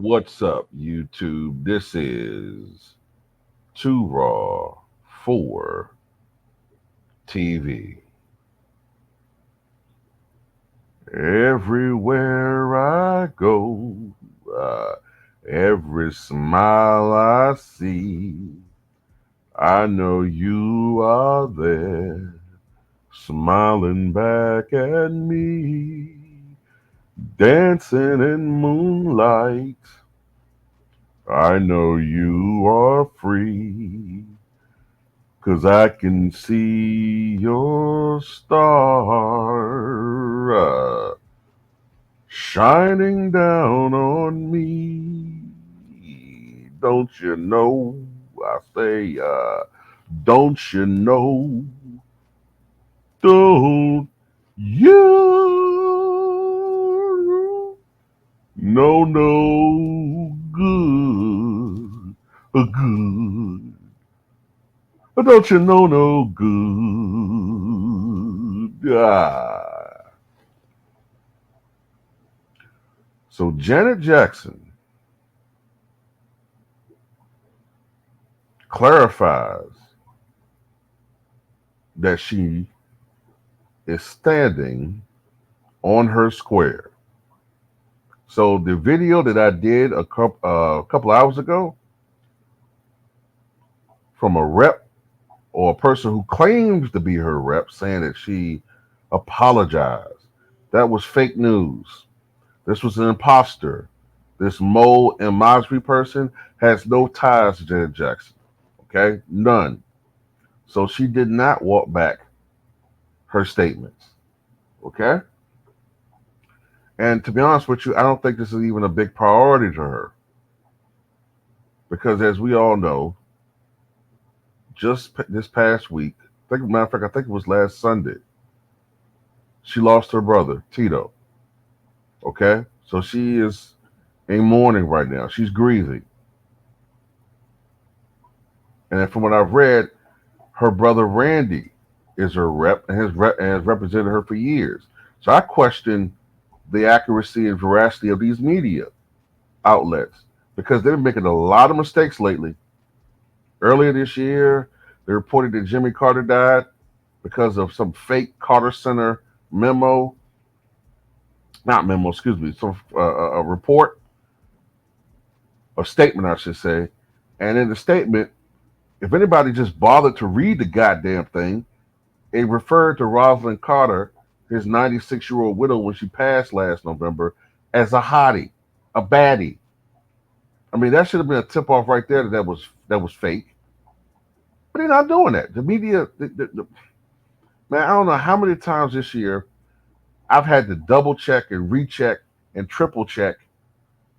What's up, YouTube? This is Too Raw for TV. Everywhere I go, uh, every smile I see, I know you are there, smiling back at me, dancing in moonlight. I know you are free. 'Cause I can see your star shining down on me. Don't you know? I say, don't you know? Don't you know no good? Good. But don't you know no good? So Janet Jackson clarifies that she is standing on her square. So the video that I did a couple hours ago from a rep or a person who claims to be her rep saying that she apologized, that was fake news. This was an imposter. This Mo and Masri person has no ties to Janet Jackson. Okay? None. So she did not walk back her statements. Okay? And to be honest with you, I don't think this is even a big priority to her. Because as we all know, just this past week, matter of fact, I think it was last Sunday, she lost her brother, Tito. Okay? So she is in mourning right now. She's grieving. And from what I've read, her brother Randy is her rep and has represented her for years. So I question the accuracy and veracity of these media outlets because they've been making a lot of mistakes lately. Earlier this year, they reported that Jimmy Carter died because of some fake Carter Center memo, not memo, excuse me, some a report, a statement, I should say. And in the statement, if anybody just bothered to read the goddamn thing, it referred to Rosalind Carter, his 96-year-old widow when she passed last November, as a hottie, a baddie. I mean, that should have been a tip off right there that was fake. But they're not doing that. The media, man, I don't know how many times this year I've had to double check and recheck and triple check.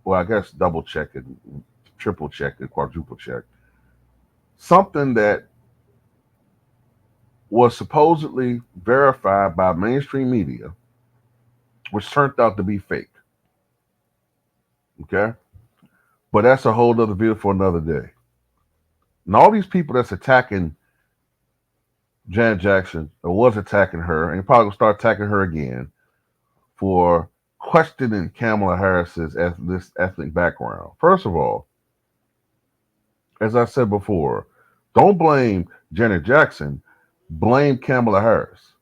Well, I guess double check and triple check and quadruple check something that was supposedly verified by mainstream media, which turned out to be fake. Okay? But that's a whole other video for another day. And all these people that's attacking Janet Jackson, or was attacking her, and probably will start attacking her again for questioning Kamala Harris's ethnic background. First of all, as I said before, don't blame Janet Jackson, blame Kamala Harris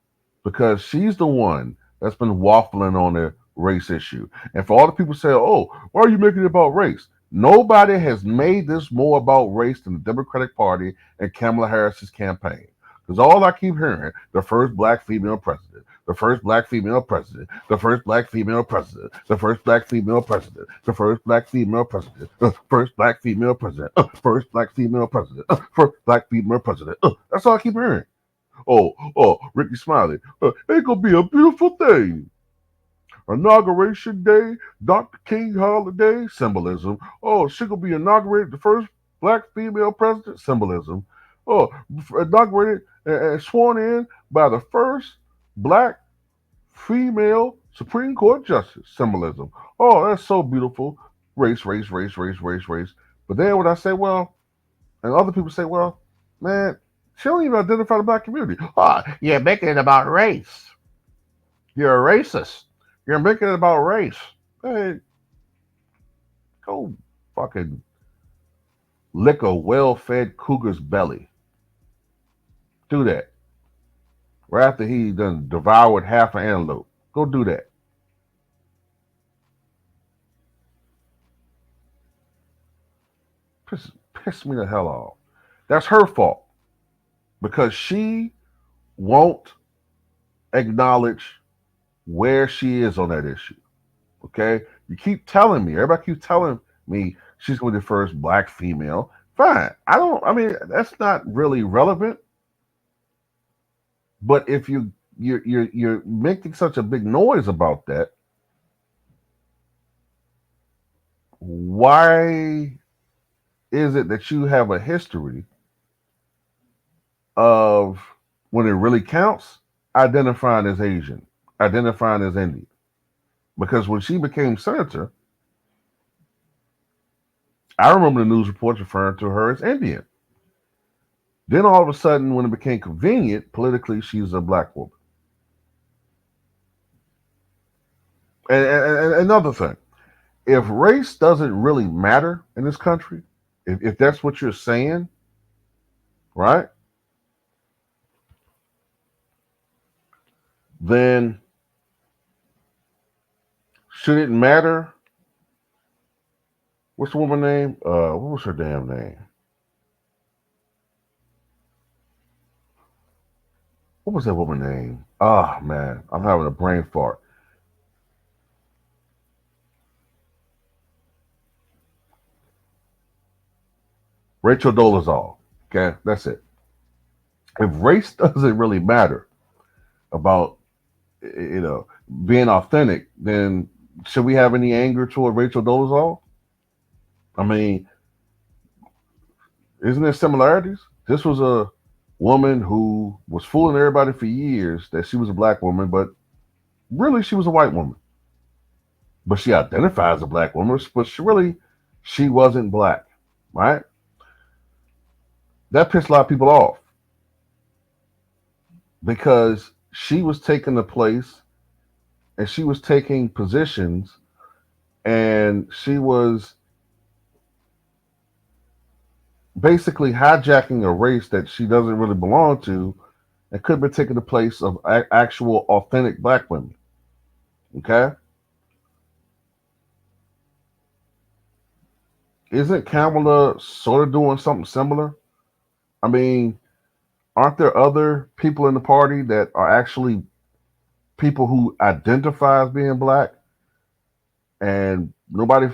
because she's the one that's been waffling on the race issue. And for all the people say, oh, why are you making it about race? Nobody has made this more about race than the Democratic Party and Kamala Harris's campaign. Because all I keep hearing, the first black female president, the first black female president, the first black female president, the first black female president, the first black female president, first black female president, first black female president, first black female president. That's all I keep hearing. Oh, Ricky Smiley. It's gonna be a beautiful thing. Inauguration day, Dr. King holiday, symbolism. Oh, she gonna be inaugurated the first black female president, symbolism. Oh, inaugurated and sworn in by the first black female Supreme Court justice, symbolism. Oh, that's so beautiful. Race, race, race, race, race, race. But then when I say, well, and other people say, well, man, she don't even identify the black community. Oh, you're making it about race. You're a racist. You're making it about race. Hey, Go fucking lick a well-fed cougar's belly. Do that. Right after he done devoured half an antelope. Go do that. Piss me the hell off. That's her fault. Because she won't acknowledge where she is on that issue. Okay? You keep telling me, everybody keeps telling me she's going to be the first black female. Fine. I mean, that's not really relevant. But if you're making such a big noise about that, why is it that you have a history of, when it really counts, identifying as Asian, identifying as Indian? Because when she became senator, I remember the news reports referring to her as Indian. Then all of a sudden, when it became convenient politically, she's a black woman. And another thing, if race doesn't really matter in this country, if that's what you're saying, right, then should it matter? What's the woman's name? What was her damn name? What was that woman's name? Oh man, I'm having a brain fart. Rachel Dolezal. Okay, that's it. If race doesn't really matter about, being authentic, then should we have any anger toward Rachel Dolezal? I mean, isn't there similarities? This was a woman who was fooling everybody for years that she was a black woman, but really she was a white woman. But she identifies as a black woman, but she wasn't black, right? That pissed a lot of people off because she was taking the place and she was taking positions and she was basically hijacking a race that she doesn't really belong to and could have been taking the place of actual authentic black women. Okay? Isn't Kamala sort of doing something similar? I mean, aren't there other people in the party that are actually people who identify as being black? And nobody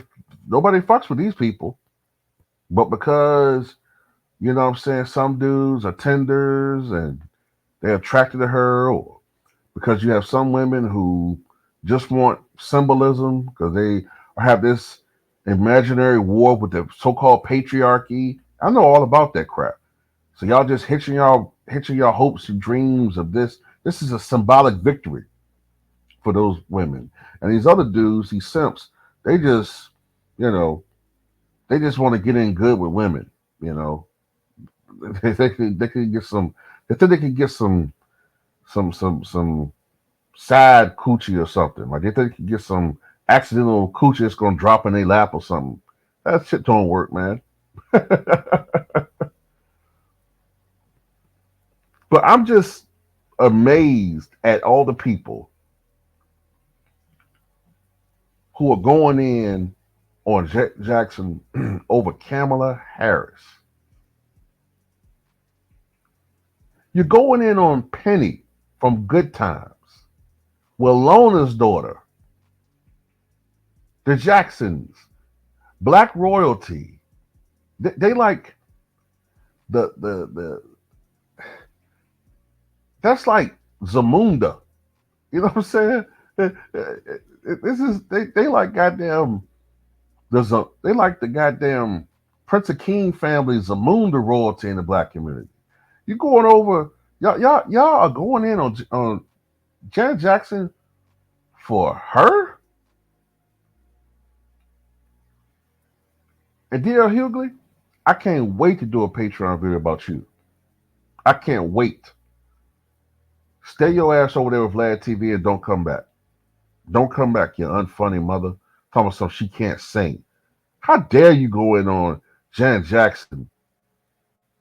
fucks with these people. But because, you know what I'm saying, some dudes are tenders and they're attracted to her, or because you have some women who just want symbolism because they have this imaginary war with the so-called patriarchy. I know all about that crap. So y'all just hitching y'all hopes and dreams of this. This is a symbolic victory for those women. And these other dudes, these simps, they just, you know, they just want to get in good with women. You know, they can get some. They think they can get some side coochie or something. Like they think they can get some accidental coochie that's gonna drop in their lap or something. That shit don't work, man. But I'm just amazed at all the people who are going in on Jackson over Kamala Harris. You're going in on Penny from Good Times, Wallona's daughter, the Jacksons, Black royalty. They like the that's like Zamunda. You know what I'm saying? This is they like goddamn they like the goddamn Prince of King family Zamunda royalty in the black community. You going over y'all are going in on Janet Jackson for her? And D.L. Hughley, I can't wait to do a Patreon video about you. I can't wait. Stay your ass over there with Vlad TV and don't come back. Don't come back, you unfunny mother. Talking about something she can't sing. How dare you go in on Janet Jackson,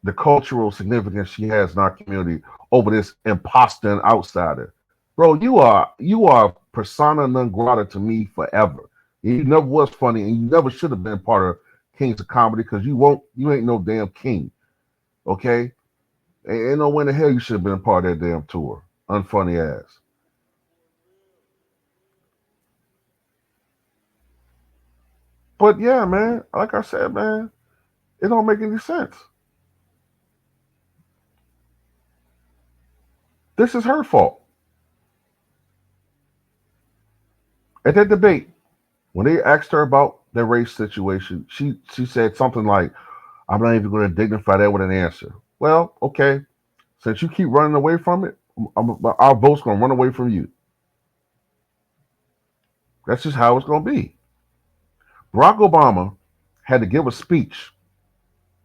the cultural significance she has in our community over this imposter and outsider? Bro, you are persona non grata to me forever. You never was funny and you never should have been part of Kings of Comedy because you ain't no damn king. Okay? Ain't no way in the hell you should have been a part of that damn tour. Unfunny ass. But yeah, man, like I said, man, it don't make any sense. This is her fault. At that debate, when they asked her about the race situation, she said something like, "I'm not even going to dignify that with an answer." Well, okay, since you keep running away from it, our vote's going to run away from you. That's just how it's going to be. Barack Obama had to give a speech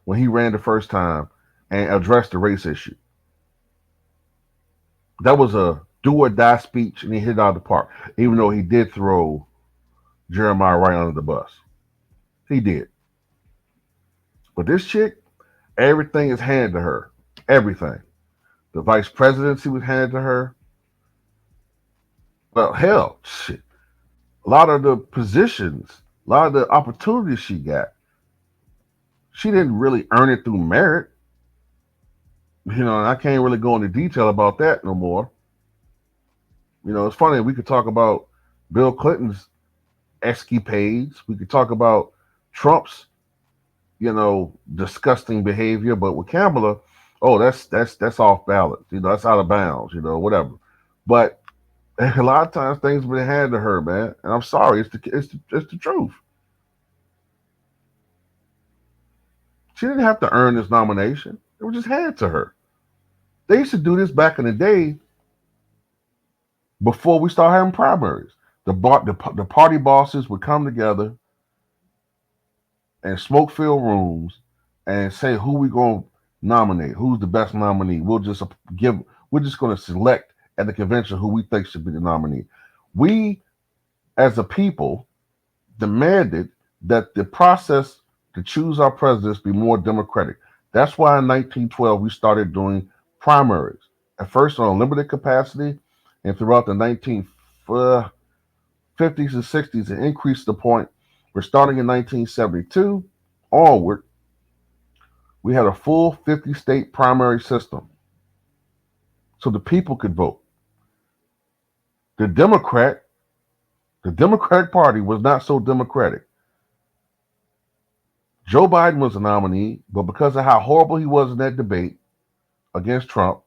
when he ran the first time and address the race issue. That was a do or die speech, and he hit it out of the park. Even though he did throw Jeremiah right under the bus, he did. But this chick, everything is handed to her. Everything. The vice presidency was handed to her. Well, hell, shit. A lot of the positions, a lot of the opportunities she got, she didn't really earn it through merit. And I can't really go into detail about that no more. It's funny. We could talk about Bill Clinton's escapades. We could talk about Trump's, disgusting behavior. But with Kamala, oh, that's off balance. That's out of bounds. Whatever. But a lot of times things have been handed to her, man. And I'm sorry, it's the truth. She didn't have to earn this nomination. It was just handed to her. They used to do this back in the day before we started having primaries. The party bosses would come together and smoke filled rooms and say who we gonna nominate, who's the best nominee. We're just gonna select at the convention who we think should be the nominee. We as a people demanded that the process to choose our presidents be more democratic. That's why in 1912 we started doing primaries. At first on a limited capacity, and throughout the 1950s and 60s, it increased the point. We're starting in 1972 onward. We had a full 50 state primary system so the people could vote. The Democratic Party was not so democratic. Joe Biden was a nominee, but because of how horrible he was in that debate against Trump,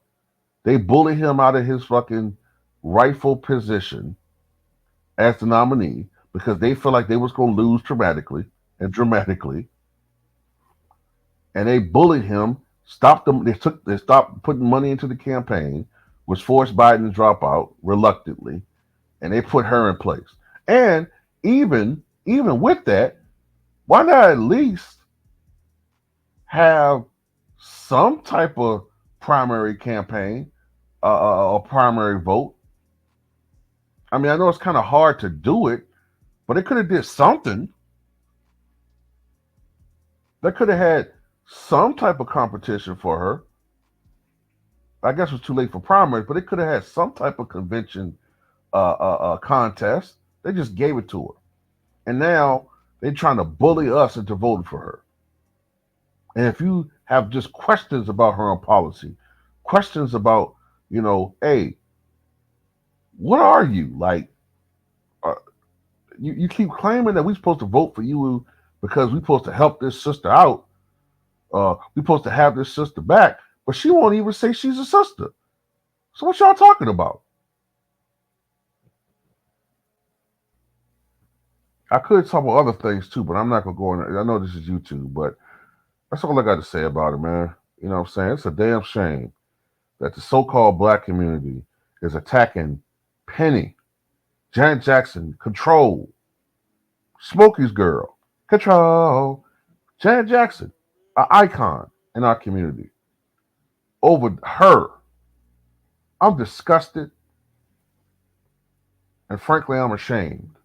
they bullied him out of his fucking rightful position as the nominee because they felt like they was going to lose dramatically, and they bullied him. Stopped them. They stopped putting money into the campaign, which forced Biden to drop out reluctantly, and they put her in place. And even with that, why not at least have some type of primary campaign, a primary vote? I mean, I know it's kind of hard to do it, but it could have did something. They could have had some type of competition for her. I guess it was too late for primaries, but it could have had some type of convention contest. They just gave it to her, and now they're trying to bully us into voting for her. And if you have just questions about her own policy, questions about, hey, what are you like? Uh, you keep claiming that we're supposed to vote for you because we're supposed to help this sister out. We're supposed to have this sister back, but she won't even say she's a sister. So what y'all talking about? I could talk about other things too, but I'm not gonna go in. I know this is YouTube, but that's all I got to say about it, man. You know what I'm saying? It's a damn shame that the so-called black community is attacking Penny, Janet Jackson, Control, Smokey's Girl, Control, Janet Jackson, an icon in our community. Over her, I'm disgusted, and frankly, I'm ashamed.